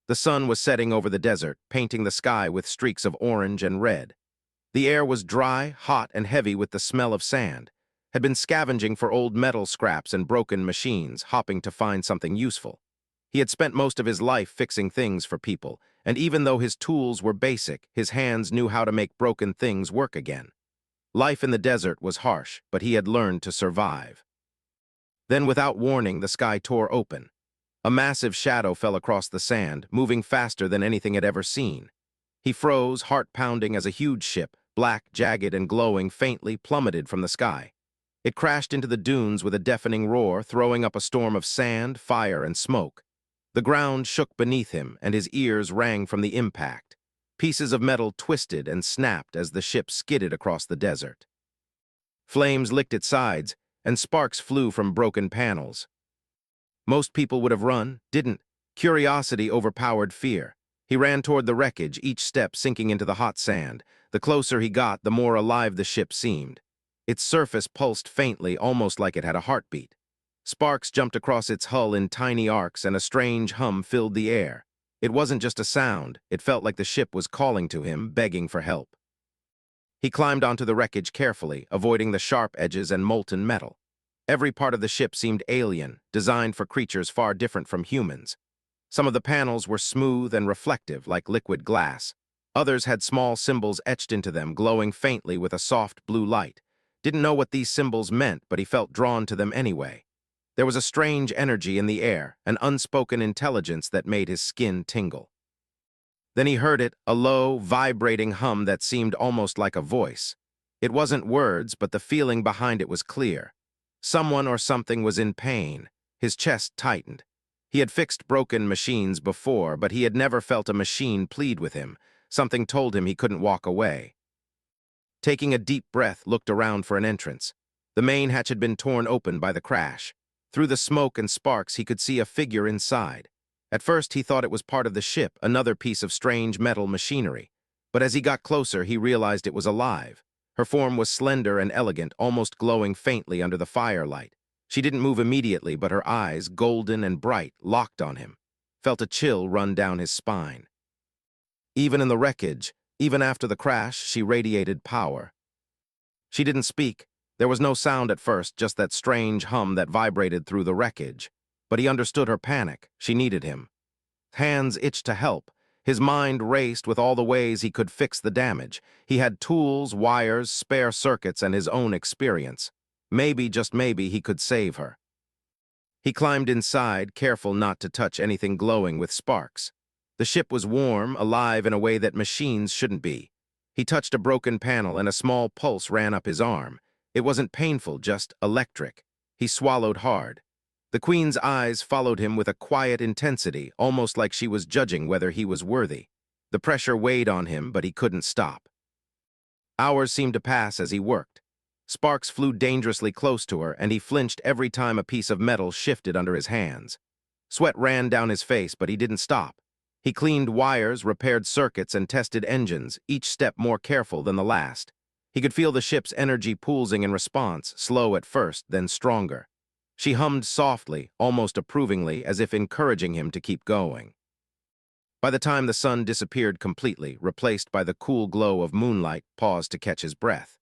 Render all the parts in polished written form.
The sun was setting over the desert, painting the sky with streaks of orange and red. The air was dry, hot, and heavy with the smell of sand. Had been scavenging for old metal scraps and broken machines, hoping to find something useful. He had spent most of his life fixing things for people, and even though his tools were basic, his hands knew how to make broken things work again. Life in the desert was harsh, but he had learned to survive. Then, without warning, the sky tore open. A massive shadow fell across the sand, moving faster than anything had ever seen. He froze, heart pounding, as a huge ship, black, jagged, and glowing, faintly plummeted from the sky. It crashed into the dunes with a deafening roar, throwing up a storm of sand, fire, and smoke. The ground shook beneath him, and his ears rang from the impact. Pieces of metal twisted and snapped as the ship skidded across the desert. Flames licked its sides, and sparks flew from broken panels. Most people would have run, didn't. Curiosity overpowered fear. He ran toward the wreckage, each step sinking into the hot sand. The closer he got, the more alive the ship seemed. Its surface pulsed faintly, almost like it had a heartbeat. Sparks jumped across its hull in tiny arcs, and a strange hum filled the air. It wasn't just a sound, it felt like the ship was calling to him, begging for help. He climbed onto the wreckage carefully, avoiding the sharp edges and molten metal. Every part of the ship seemed alien, designed for creatures far different from humans. Some of the panels were smooth and reflective, like liquid glass. Others had small symbols etched into them, glowing faintly with a soft blue light. Didn't know what these symbols meant, but he felt drawn to them anyway. There was a strange energy in the air, an unspoken intelligence that made his skin tingle. Then he heard it, a low, vibrating hum that seemed almost like a voice. It wasn't words, but the feeling behind it was clear. Someone or something was in pain. His chest tightened. He had fixed broken machines before, but he had never felt a machine plead with him. Something told him he couldn't walk away. Taking a deep breath, looked around for an entrance. The main hatch had been torn open by the crash. Through the smoke and sparks, he could see a figure inside. At first, he thought it was part of the ship, another piece of strange metal machinery. But as he got closer, he realized it was alive. Her form was slender and elegant, almost glowing faintly under the firelight. She didn't move immediately, but her eyes, golden and bright, locked on him. Felt a chill run down his spine. Even in the wreckage, even after the crash, she radiated power. She didn't speak. There was no sound at first, just that strange hum that vibrated through the wreckage. But he understood her panic. She needed him. Hands itched to help. His mind raced with all the ways he could fix the damage. He had tools, wires, spare circuits, and his own experience. Maybe, just maybe, he could save her. He climbed inside, careful not to touch anything glowing with sparks. The ship was warm, alive in a way that machines shouldn't be. He touched a broken panel, and a small pulse ran up his arm. It wasn't painful, just electric. He swallowed hard. The Queen's eyes followed him with a quiet intensity, almost like she was judging whether he was worthy. The pressure weighed on him, but he couldn't stop. Hours seemed to pass as he worked. Sparks flew dangerously close to her, and he flinched every time a piece of metal shifted under his hands. Sweat ran down his face, but he didn't stop. He cleaned wires, repaired circuits, and tested engines, each step more careful than the last. He could feel the ship's energy pulsing in response, slow at first, then stronger. She hummed softly, almost approvingly, as if encouraging him to keep going. By the time the sun disappeared completely, replaced by the cool glow of moonlight, paused to catch his breath.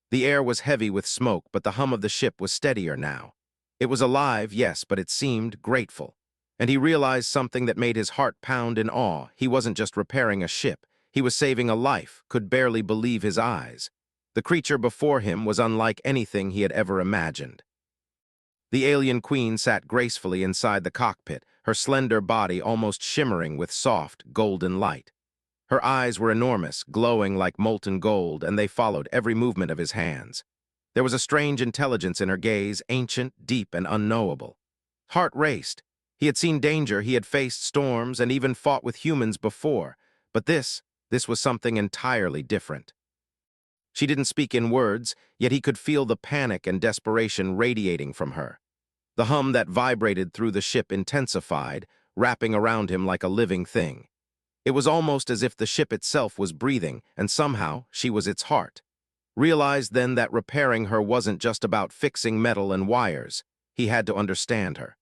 The air was heavy with smoke, but the hum of the ship was steadier now. It was alive, yes, but it seemed grateful. And he realized something that made his heart pound in awe. He wasn't just repairing a ship. He was saving a life, could barely believe his eyes. The creature before him was unlike anything he had ever imagined. The alien queen sat gracefully inside the cockpit, her slender body almost shimmering with soft, golden light. Her eyes were enormous, glowing like molten gold, and they followed every movement of his hands. There was a strange intelligence in her gaze, ancient, deep, and unknowable. Heart raced. He had seen danger, he had faced storms, and even fought with humans before. But this was something entirely different. She didn't speak in words, yet he could feel the panic and desperation radiating from her. The hum that vibrated through the ship intensified, wrapping around him like a living thing. It was almost as if the ship itself was breathing, and somehow she was its heart. Realized then that repairing her wasn't just about fixing metal and wires. He had to understand her.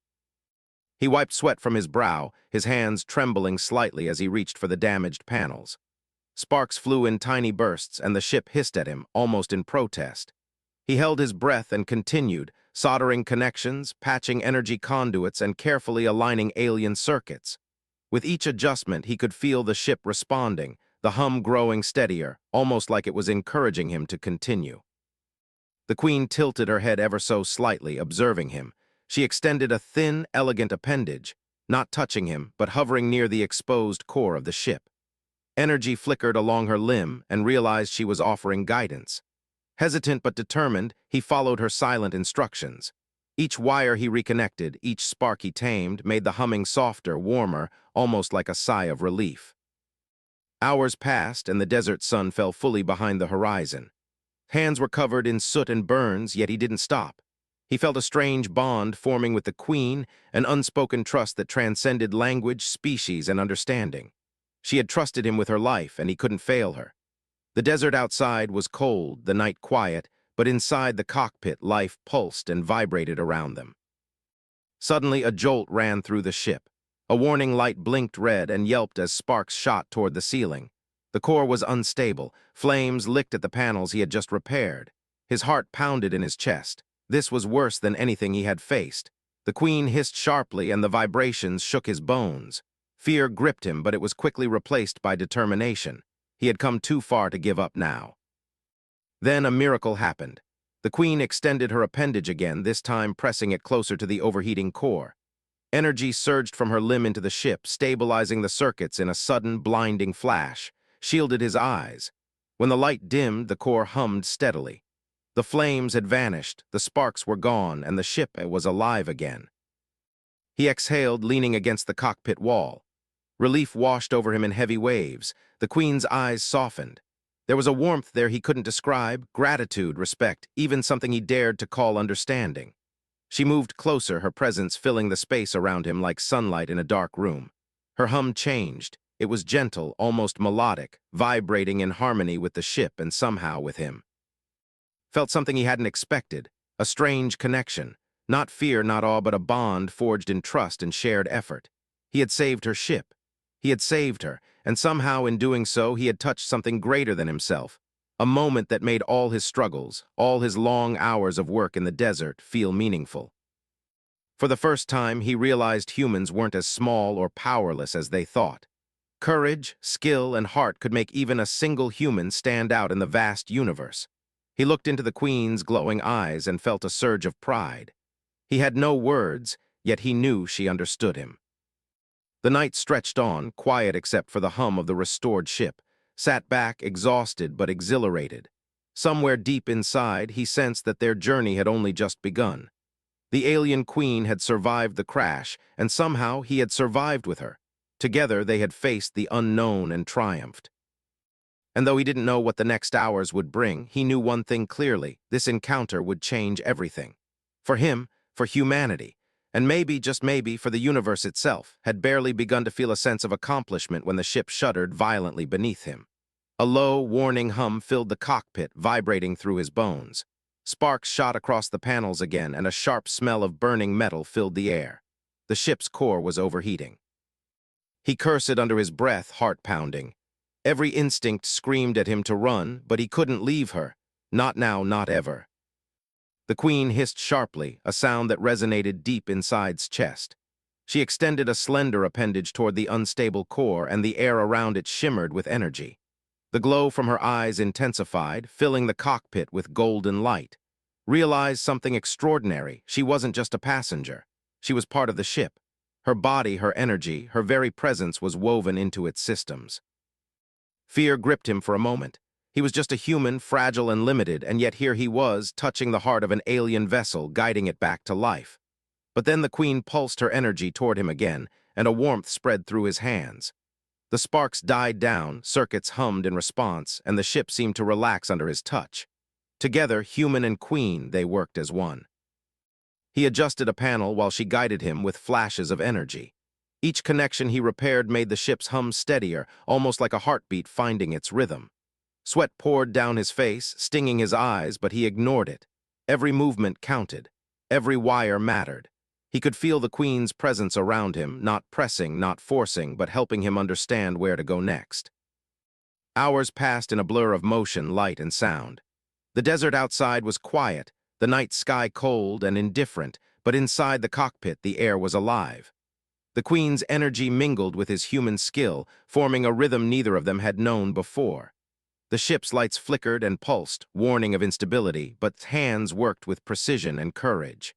He wiped sweat from his brow, his hands trembling slightly as he reached for the damaged panels. Sparks flew in tiny bursts, and the ship hissed at him, almost in protest. He held his breath and continued, soldering connections, patching energy conduits, and carefully aligning alien circuits. With each adjustment, he could feel the ship responding, the hum growing steadier, almost like it was encouraging him to continue. The Queen tilted her head ever so slightly, observing him. She extended a thin, elegant appendage, not touching him, but hovering near the exposed core of the ship. Energy flickered along her limb and realized she was offering guidance. Hesitant but determined, he followed her silent instructions. Each wire he reconnected, each spark he tamed, made the humming softer, warmer, almost like a sigh of relief. Hours passed, and the desert sun fell fully behind the horizon. Hands were covered in soot and burns, yet he didn't stop. He felt a strange bond forming with the Queen, an unspoken trust that transcended language, species, and understanding. She had trusted him with her life, and he couldn't fail her. The desert outside was cold, the night quiet, but inside the cockpit life pulsed and vibrated around them. Suddenly a jolt ran through the ship. A warning light blinked red and yelped as sparks shot toward the ceiling. The core was unstable. Flames licked at the panels he had just repaired. His heart pounded in his chest. This was worse than anything he had faced. The Queen hissed sharply, and the vibrations shook his bones. Fear gripped him, but it was quickly replaced by determination. He had come too far to give up now. Then a miracle happened. The Queen extended her appendage again, this time pressing it closer to the overheating core. Energy surged from her limb into the ship, stabilizing the circuits in a sudden, blinding flash, shielded his eyes. When the light dimmed, the core hummed steadily. The flames had vanished, the sparks were gone, and the ship was alive again. He exhaled, leaning against the cockpit wall. Relief washed over him in heavy waves. The Queen's eyes softened. There was a warmth there he couldn't describe, gratitude, respect, even something he dared to call understanding. She moved closer, her presence filling the space around him like sunlight in a dark room. Her hum changed. It was gentle, almost melodic, vibrating in harmony with the ship and somehow with him. Felt something he hadn't expected, a strange connection. Not fear, not awe, but a bond forged in trust and shared effort. He had saved her ship. He had saved her, and somehow in doing so he had touched something greater than himself. A moment that made all his struggles, all his long hours of work in the desert, feel meaningful. For the first time, he realized humans weren't as small or powerless as they thought. Courage, skill, and heart could make even a single human stand out in the vast universe. He looked into the Queen's glowing eyes and felt a surge of pride. He had no words, yet he knew she understood him. The night stretched on, quiet except for the hum of the restored ship, sat back, exhausted but exhilarated. Somewhere deep inside, he sensed that their journey had only just begun. The alien Queen had survived the crash, and somehow he had survived with her. Together, they had faced the unknown and triumphed. And though he didn't know what the next hours would bring, he knew one thing clearly: this encounter would change everything. For him, for humanity, and maybe, just maybe, for the universe itself, had barely begun to feel a sense of accomplishment when the ship shuddered violently beneath him. A low, warning hum filled the cockpit, vibrating through his bones. Sparks shot across the panels again, and a sharp smell of burning metal filled the air. The ship's core was overheating. He cursed under his breath, heart pounding. Every instinct screamed at him to run, but he couldn't leave her. Not now, not ever. The Queen hissed sharply, a sound that resonated deep inside's chest. She extended a slender appendage toward the unstable core, and the air around it shimmered with energy. The glow from her eyes intensified, filling the cockpit with golden light. Realized something extraordinary: she wasn't just a passenger. She was part of the ship. Her body, her energy, her very presence was woven into its systems. Fear gripped him for a moment. He was just a human, fragile and limited, and yet here he was, touching the heart of an alien vessel, guiding it back to life. But then the Queen pulsed her energy toward him again, and a warmth spread through his hands. The sparks died down, circuits hummed in response, and the ship seemed to relax under his touch. Together, human and Queen, they worked as one. He adjusted a panel while she guided him with flashes of energy. Each connection he repaired made the ship's hum steadier, almost like a heartbeat finding its rhythm. Sweat poured down his face, stinging his eyes, but he ignored it. Every movement counted. Every wire mattered. He could feel the Queen's presence around him, not pressing, not forcing, but helping him understand where to go next. Hours passed in a blur of motion, light, and sound. The desert outside was quiet, the night sky cold and indifferent, but inside the cockpit the air was alive. The Queen's energy mingled with his human skill, forming a rhythm neither of them had known before. The ship's lights flickered and pulsed, warning of instability, but hands worked with precision and courage.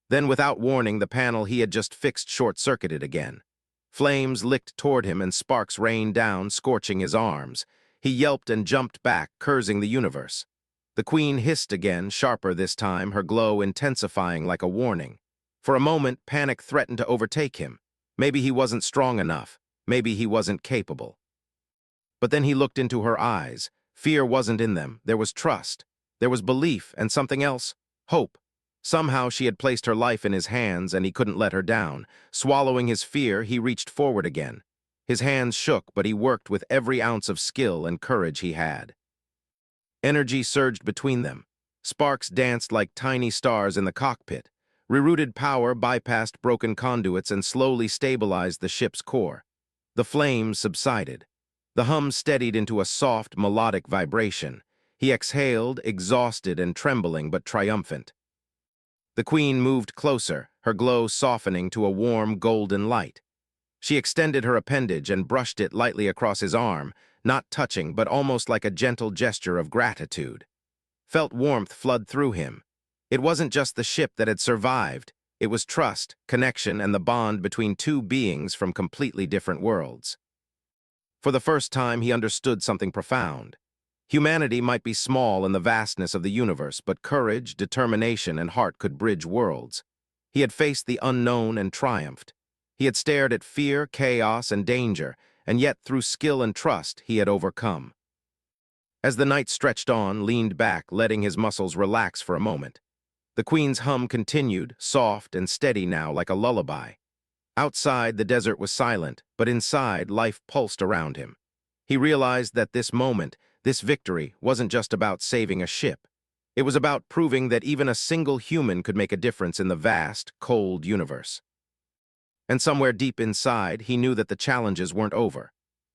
Then, without warning, the panel he had just fixed short-circuited again. Flames licked toward him and sparks rained down, scorching his arms. He yelped and jumped back, cursing the universe. The Queen hissed again, sharper this time, her glow intensifying like a warning. For a moment, panic threatened to overtake him. Maybe he wasn't strong enough. Maybe he wasn't capable. But then he looked into her eyes. Fear wasn't in them. There was trust. There was belief and something else, hope. Somehow she had placed her life in his hands and he couldn't let her down. Swallowing his fear, he reached forward again. His hands shook, but he worked with every ounce of skill and courage he had. Energy surged between them. Sparks danced like tiny stars in the cockpit. Rerouted power bypassed broken conduits and slowly stabilized the ship's core. The flames subsided. The hum steadied into a soft, melodic vibration. He exhaled, exhausted and trembling but triumphant. The Queen moved closer, her glow softening to a warm, golden light. She extended her appendage and brushed it lightly across his arm, not touching but almost like a gentle gesture of gratitude. Felt warmth flood through him. It wasn't just the ship that had survived. It was trust, connection, and the bond between two beings from completely different worlds. For the first time, he understood something profound. Humanity might be small in the vastness of the universe, but courage, determination, and heart could bridge worlds. He had faced the unknown and triumphed. He had stared at fear, chaos, and danger, and yet through skill and trust he had overcome. As the night stretched on, leaned back, letting his muscles relax for a moment. The Queen's hum continued, soft and steady now like a lullaby. Outside, the desert was silent, but inside, life pulsed around him. He realized that this moment, this victory, wasn't just about saving a ship. It was about proving that even a single human could make a difference in the vast, cold universe. And somewhere deep inside, he knew that the challenges weren't over.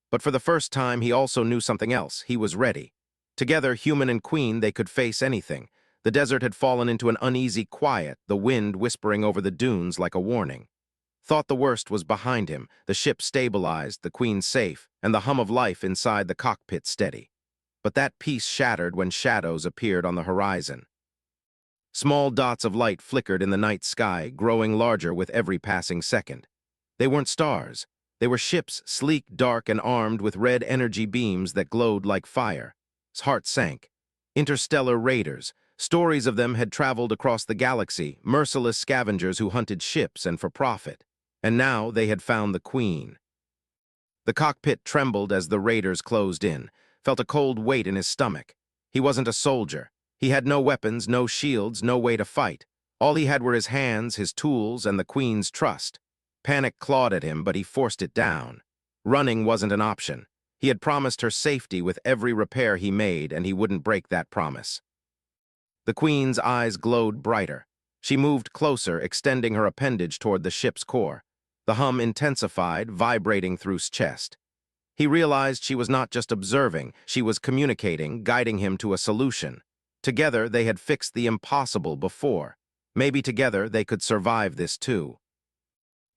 But for the first time, he also knew something else. He was ready. Together, human and Queen, they could face anything. The desert had fallen into an uneasy quiet, the wind whispering over the dunes like a warning. Thought the worst was behind him, the ship stabilized, the Queen safe, and the hum of life inside the cockpit steady. But that peace shattered when shadows appeared on the horizon. Small dots of light flickered in the night sky, growing larger with every passing second. They weren't stars. They were ships, sleek, dark, and armed with red energy beams that glowed like fire. His heart sank. Interstellar raiders. Stories of them had traveled across the galaxy, merciless scavengers who hunted ships and for profit. And now they had found the Queen. The cockpit trembled as the raiders closed in, felt a cold weight in his stomach. He wasn't a soldier. He had no weapons, no shields, no way to fight. All he had were his hands, his tools, and the Queen's trust. Panic clawed at him, but he forced it down. Running wasn't an option. He had promised her safety with every repair he made, and he wouldn't break that promise. The Queen's eyes glowed brighter. She moved closer, extending her appendage toward the ship's core. The hum intensified, vibrating through his chest. He realized she was not just observing, she was communicating, guiding him to a solution. Together, they had fixed the impossible before. Maybe together they could survive this too.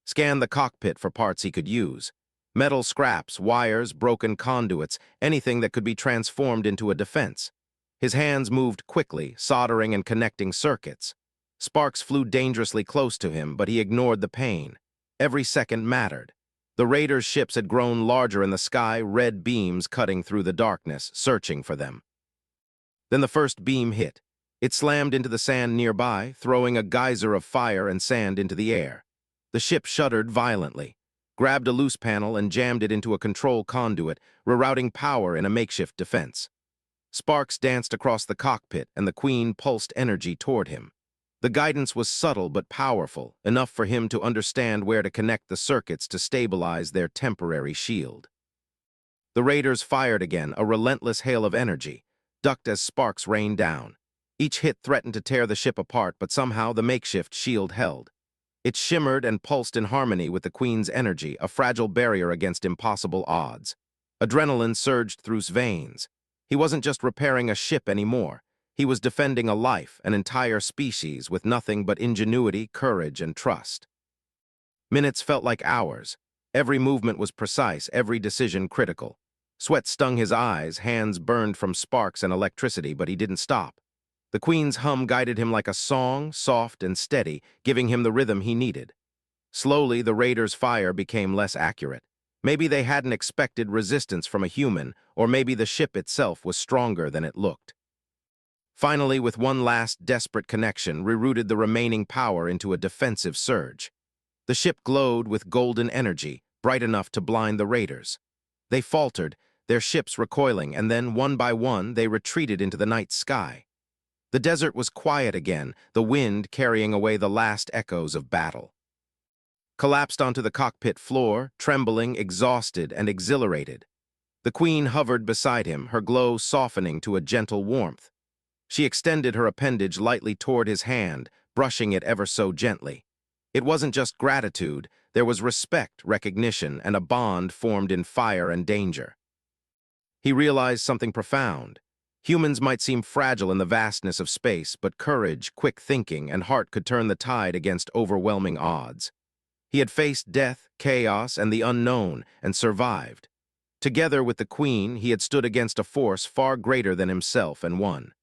Scan the cockpit for parts he could use. Metal scraps, wires, broken conduits, anything that could be transformed into a defense. His hands moved quickly, soldering and connecting circuits. Sparks flew dangerously close to him, but he ignored the pain. Every second mattered. The raiders' ships had grown larger in the sky, red beams cutting through the darkness, searching for them. Then the first beam hit. It slammed into the sand nearby, throwing a geyser of fire and sand into the air. The ship shuddered violently, grabbed a loose panel and jammed it into a control conduit, rerouting power in a makeshift defense. Sparks danced across the cockpit, and the Queen pulsed energy toward him. The guidance was subtle but powerful, enough for him to understand where to connect the circuits to stabilize their temporary shield. The raiders fired again, a relentless hail of energy, ducked as sparks rained down. Each hit threatened to tear the ship apart, but somehow the makeshift shield held. It shimmered and pulsed in harmony with the Queen's energy, a fragile barrier against impossible odds. Adrenaline surged through his veins. He wasn't just repairing a ship anymore. He was defending a life, an entire species, with nothing but ingenuity, courage, and trust. Minutes felt like hours. Every movement was precise, every decision critical. Sweat stung his eyes, hands burned from sparks and electricity, but he didn't stop. The Queen's hum guided him like a song, soft and steady, giving him the rhythm he needed. Slowly, the raiders' fire became less accurate. Maybe they hadn't expected resistance from a human, or maybe the ship itself was stronger than it looked. Finally, with one last desperate connection, rerouted the remaining power into a defensive surge. The ship glowed with golden energy, bright enough to blind the raiders. They faltered, their ships recoiling, and then, one by one, they retreated into the night sky. The desert was quiet again, the wind carrying away the last echoes of battle. Collapsed onto the cockpit floor, trembling, exhausted, and exhilarated. The Queen hovered beside him, her glow softening to a gentle warmth. She extended her appendage lightly toward his hand, brushing it ever so gently. It wasn't just gratitude, there was respect, recognition, and a bond formed in fire and danger. He realized something profound. Humans might seem fragile in the vastness of space, but courage, quick thinking, and heart could turn the tide against overwhelming odds. He had faced death, chaos, and the unknown, and survived. Together with the Queen, he had stood against a force far greater than himself and won.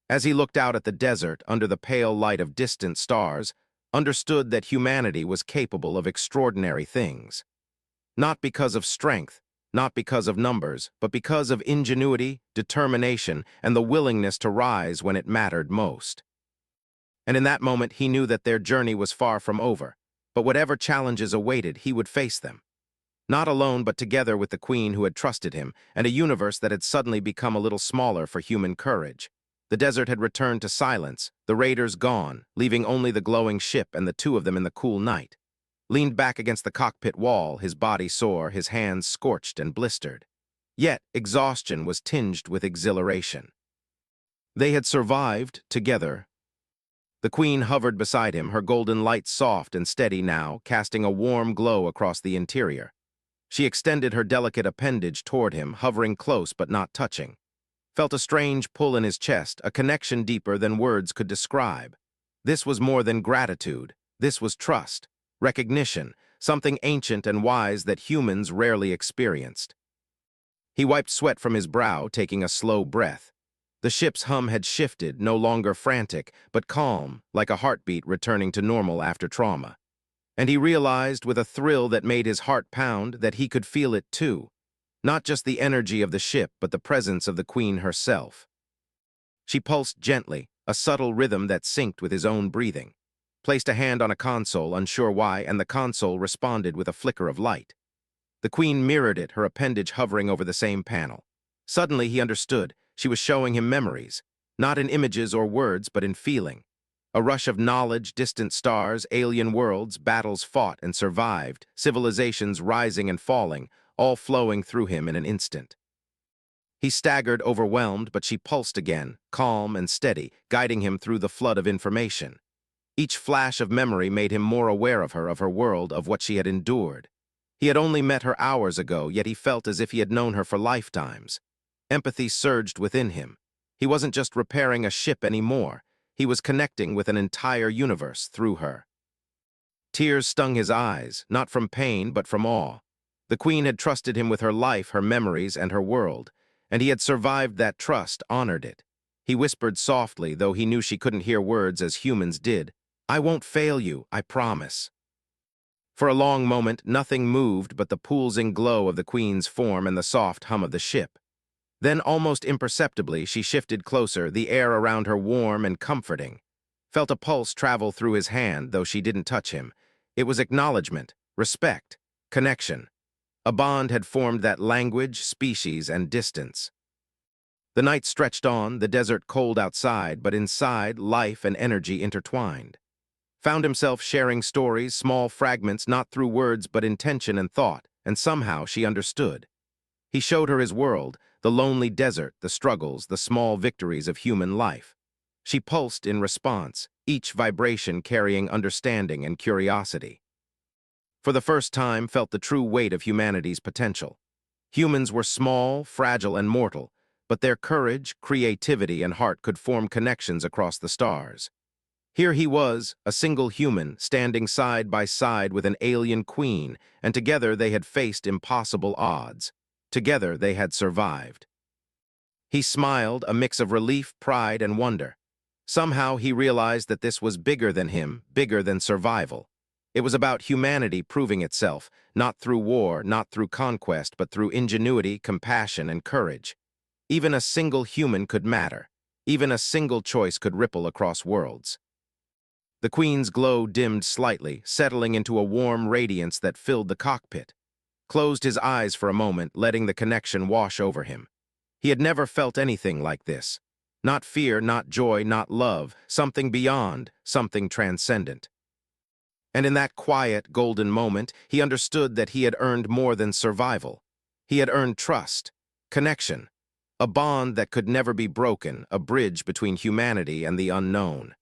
As he looked out at the desert under the pale light of distant stars, understood that humanity was capable of extraordinary things. Not because of strength, not because of numbers, but because of ingenuity, determination, and the willingness to rise when it mattered most. And in that moment, he knew that their journey was far from over, but whatever challenges awaited, he would face them. Not alone, but together with the Queen who had trusted him, and a universe that had suddenly become a little smaller for human courage. The desert had returned to silence, the raiders gone, leaving only the glowing ship and the two of them in the cool night. Leaned back against the cockpit wall, his body sore, his hands scorched and blistered. Yet, exhaustion was tinged with exhilaration. They had survived together. The Queen hovered beside him, her golden light soft and steady now, casting a warm glow across the interior. She extended her delicate appendage toward him, hovering close but not touching. Felt a strange pull in his chest, a connection deeper than words could describe. This was more than gratitude. This was trust, recognition, something ancient and wise that humans rarely experienced. He wiped sweat from his brow, taking a slow breath. The ship's hum had shifted, no longer frantic, but calm, like a heartbeat returning to normal after trauma. And he realized, with a thrill that made his heart pound, that he could feel it too. Not just the energy of the ship, but the presence of the Queen herself. She pulsed gently, a subtle rhythm that synced with his own breathing. Placed a hand on a console, unsure why, and the console responded with a flicker of light. The Queen mirrored it, her appendage hovering over the same panel. Suddenly he understood. She was showing him memories, not in images or words, but in feeling. A rush of knowledge, distant stars, alien worlds, battles fought and survived, civilizations rising and falling, all flowing through him in an instant. He staggered, overwhelmed, but she pulsed again, calm and steady, guiding him through the flood of information. Each flash of memory made him more aware of her world, of what she had endured. He had only met her hours ago, yet he felt as if he had known her for lifetimes. Empathy surged within him. He wasn't just repairing a ship anymore. He was connecting with an entire universe through her. Tears stung his eyes, not from pain, but from awe. The Queen had trusted him with her life, her memories, and her world, and he had survived that trust, honored it. He whispered softly, though he knew she couldn't hear words as humans did, "I won't fail you, I promise." For a long moment, nothing moved but the pulsing glow of the Queen's form and the soft hum of the ship. Then, almost imperceptibly, she shifted closer, the air around her warm and comforting. Felt a pulse travel through his hand, though she didn't touch him. It was acknowledgement, respect, connection. A bond had formed that language, species, and distance. The night stretched on, the desert cold outside, but inside, life and energy intertwined. Found himself sharing stories, small fragments, not through words but intention and thought, and somehow she understood. He showed her his world, the lonely desert, the struggles, the small victories of human life. She pulsed in response, each vibration carrying understanding and curiosity. For the first time, felt the true weight of humanity's potential. Humans were small, fragile, and mortal, but their courage, creativity, and heart could form connections across the stars. Here he was, a single human, standing side by side with an alien queen, and together they had faced impossible odds. Together they had survived. He smiled, a mix of relief, pride, and wonder. Somehow he realized that this was bigger than him, bigger than survival. It was about humanity proving itself, not through war, not through conquest, but through ingenuity, compassion, and courage. Even a single human could matter. Even a single choice could ripple across worlds. The Queen's glow dimmed slightly, settling into a warm radiance that filled the cockpit. Closed his eyes for a moment, letting the connection wash over him. He had never felt anything like this. Not fear, not joy, not love, something beyond, something transcendent. And in that quiet, golden moment, he understood that he had earned more than survival. He had earned trust, connection, a bond that could never be broken, a bridge between humanity and the unknown.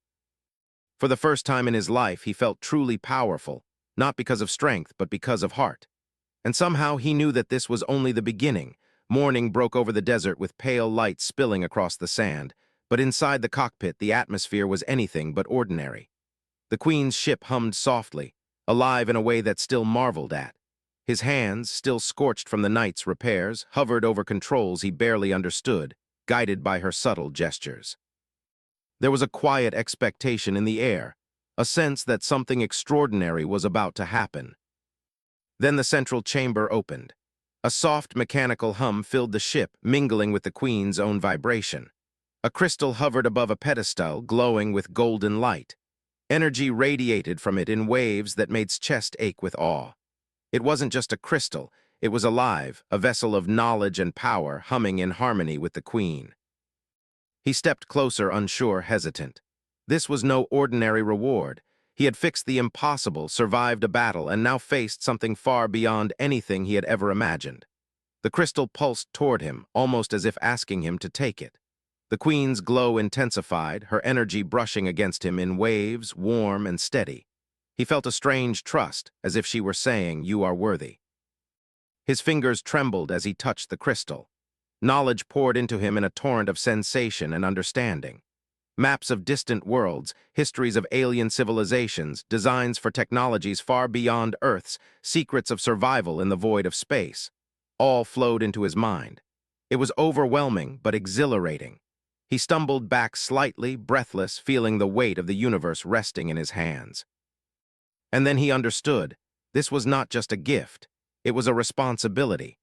For the first time in his life, he felt truly powerful, not because of strength, but because of heart. And somehow he knew that this was only the beginning. Morning broke over the desert with pale light spilling across the sand, but inside the cockpit the atmosphere was anything but ordinary. The Queen's ship hummed softly, alive in a way that still marveled at. His hands, still scorched from the night's repairs, hovered over controls he barely understood, guided by her subtle gestures. There was a quiet expectation in the air, a sense that something extraordinary was about to happen. Then the central chamber opened. A soft mechanical hum filled the ship, mingling with the Queen's own vibration. A crystal hovered above a pedestal, glowing with golden light. Energy radiated from it in waves that made his chest ache with awe. It wasn't just a crystal, it was alive, a vessel of knowledge and power, humming in harmony with the Queen. He stepped closer, unsure, hesitant. This was no ordinary reward. He had fixed the impossible, survived a battle, and now faced something far beyond anything he had ever imagined. The crystal pulsed toward him, almost as if asking him to take it. The Queen's glow intensified, her energy brushing against him in waves, warm and steady. He felt a strange trust, as if she were saying, "You are worthy." His fingers trembled as he touched the crystal. Knowledge poured into him in a torrent of sensation and understanding. Maps of distant worlds, histories of alien civilizations, designs for technologies far beyond Earth's, secrets of survival in the void of space. All flowed into his mind. It was overwhelming but exhilarating. He stumbled back slightly, breathless, feeling the weight of the universe resting in his hands. And then he understood. This was not just a gift. It was a responsibility.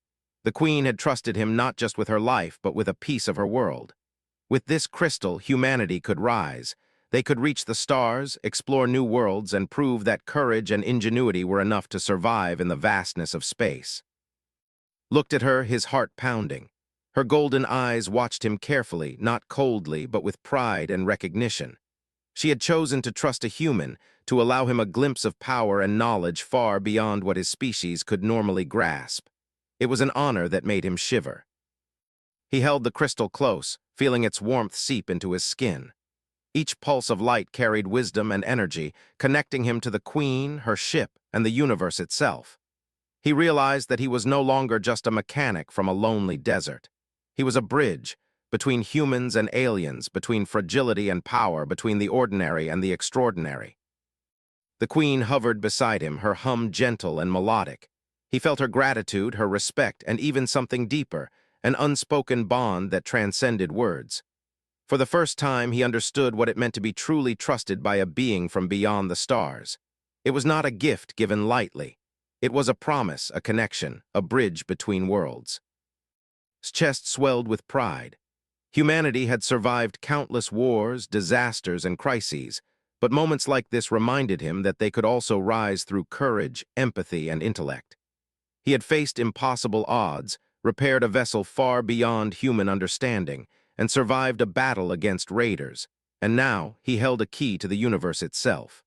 The Queen had trusted him not just with her life, but with a piece of her world. With this crystal, humanity could rise. They could reach the stars, explore new worlds, and prove that courage and ingenuity were enough to survive in the vastness of space. Looked at her, his heart pounding. Her golden eyes watched him carefully, not coldly, but with pride and recognition. She had chosen to trust a human, to allow him a glimpse of power and knowledge far beyond what his species could normally grasp. It was an honor that made him shiver. He held the crystal close, feeling its warmth seep into his skin. Each pulse of light carried wisdom and energy, connecting him to the Queen, her ship, and the universe itself. He realized that he was no longer just a mechanic from a lonely desert. He was a bridge between humans and aliens, between fragility and power, between the ordinary and the extraordinary. The Queen hovered beside him, her hum gentle and melodic. He felt her gratitude, her respect, and even something deeper, an unspoken bond that transcended words. For the first time, he understood what it meant to be truly trusted by a being from beyond the stars. It was not a gift given lightly. It was a promise, a connection, a bridge between worlds. His chest swelled with pride. Humanity had survived countless wars, disasters, and crises, but moments like this reminded him that they could also rise through courage, empathy, and intellect. He had faced impossible odds, repaired a vessel far beyond human understanding, and survived a battle against raiders, and now he held a key to the universe itself.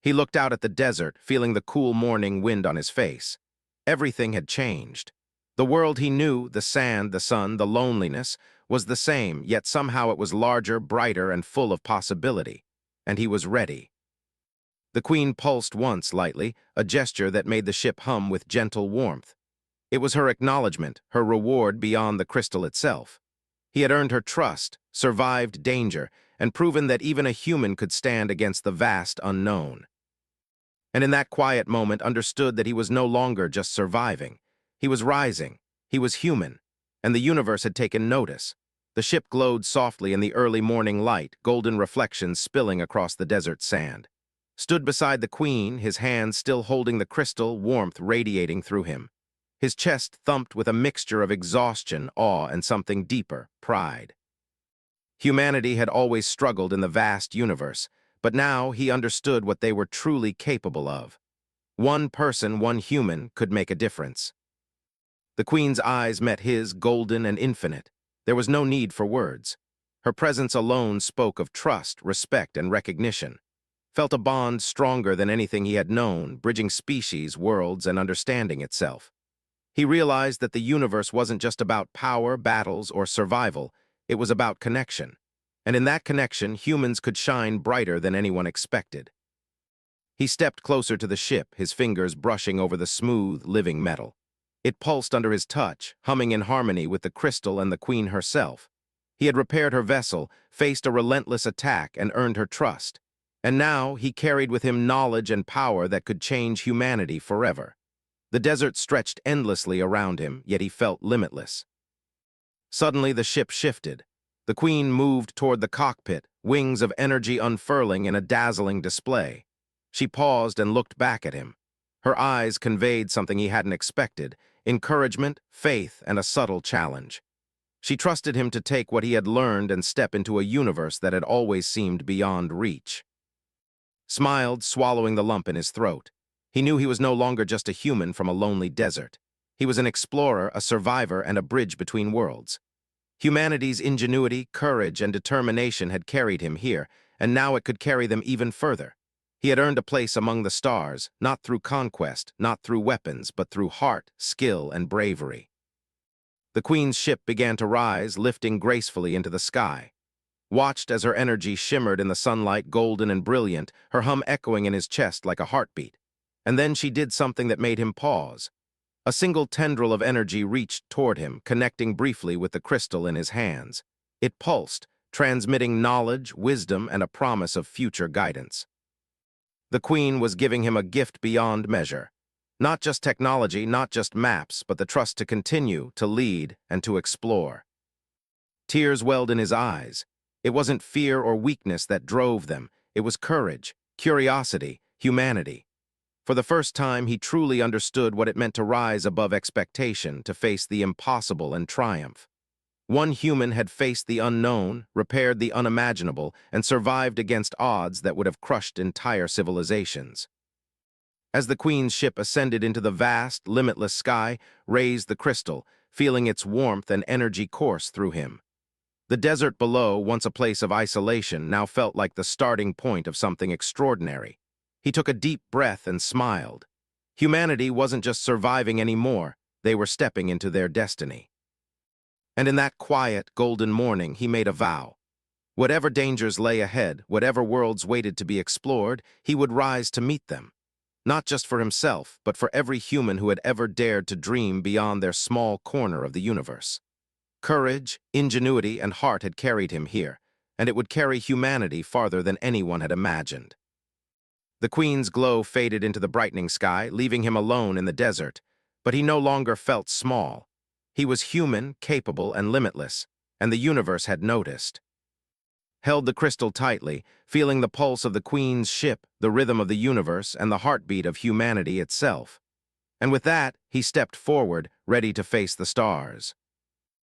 He looked out at the desert, feeling the cool morning wind on his face. Everything had changed. The world he knew, the sand, the sun, the loneliness, was the same, yet somehow it was larger, brighter, and full of possibility. and he was ready. The Queen pulsed once lightly, a gesture that made the ship hum with gentle warmth. It was her acknowledgement, her reward beyond the crystal itself. He had earned her trust, survived danger, and proven that even a human could stand against the vast unknown. And in that quiet moment understood that he was no longer just surviving. He was rising, he was human, and the universe had taken notice. The ship glowed softly in the early morning light, golden reflections spilling across the desert sand. Stood beside the Queen, his hands still holding the crystal, warmth radiating through him. His chest thumped with a mixture of exhaustion, awe, and something deeper, pride. Humanity had always struggled in the vast universe, but now he understood what they were truly capable of. One person, one human, could make a difference. The Queen's eyes met his, golden and infinite. There was no need for words. Her presence alone spoke of trust, respect, and recognition. Felt a bond stronger than anything he had known, bridging species, worlds, and understanding itself. He realized that the universe wasn't just about power, battles, or survival. It was about connection. And in that connection, humans could shine brighter than anyone expected. He stepped closer to the ship, his fingers brushing over the smooth, living metal. It pulsed under his touch, humming in harmony with the crystal and the Queen herself. He had repaired her vessel, faced a relentless attack, and earned her trust. And now he carried with him knowledge and power that could change humanity forever. The desert stretched endlessly around him, yet he felt limitless. Suddenly the ship shifted. The Queen moved toward the cockpit, wings of energy unfurling in a dazzling display. She paused and looked back at him. Her eyes conveyed something he hadn't expected: encouragement, faith, and a subtle challenge. She trusted him to take what he had learned and step into a universe that had always seemed beyond reach. Smiled, swallowing the lump in his throat. He knew he was no longer just a human from a lonely desert. He was an explorer, a survivor, and a bridge between worlds. Humanity's ingenuity, courage, and determination had carried him here, and now it could carry them even further. He had earned a place among the stars, not through conquest, not through weapons, but through heart, skill, and bravery. The Queen's ship began to rise, lifting gracefully into the sky. Watched as her energy shimmered in the sunlight, golden and brilliant, her hum echoing in his chest like a heartbeat. And then she did something that made him pause. A single tendril of energy reached toward him, connecting briefly with the crystal in his hands. It pulsed, transmitting knowledge, wisdom, and a promise of future guidance. The Queen was giving him a gift beyond measure. Not just technology, not just maps, but the trust to continue, to lead, and to explore. Tears welled in his eyes. It wasn't fear or weakness that drove them. It was courage, curiosity, humanity. For the first time, he truly understood what it meant to rise above expectation, to face the impossible and triumph. One human had faced the unknown, repaired the unimaginable, and survived against odds that would have crushed entire civilizations. As the Queen's ship ascended into the vast, limitless sky, raised the crystal, feeling its warmth and energy course through him. The desert below, once a place of isolation, now felt like the starting point of something extraordinary. He took a deep breath and smiled. Humanity wasn't just surviving anymore, they were stepping into their destiny. And in that quiet, golden morning, he made a vow. Whatever dangers lay ahead, whatever worlds waited to be explored, he would rise to meet them. Not just for himself, but for every human who had ever dared to dream beyond their small corner of the universe. Courage, ingenuity, and heart had carried him here, and it would carry humanity farther than anyone had imagined. The Queen's glow faded into the brightening sky, leaving him alone in the desert, but he no longer felt small. He was human, capable, and limitless, and the universe had noticed. Held the crystal tightly, feeling the pulse of the Queen's ship, the rhythm of the universe, and the heartbeat of humanity itself. And with that, he stepped forward, ready to face the stars.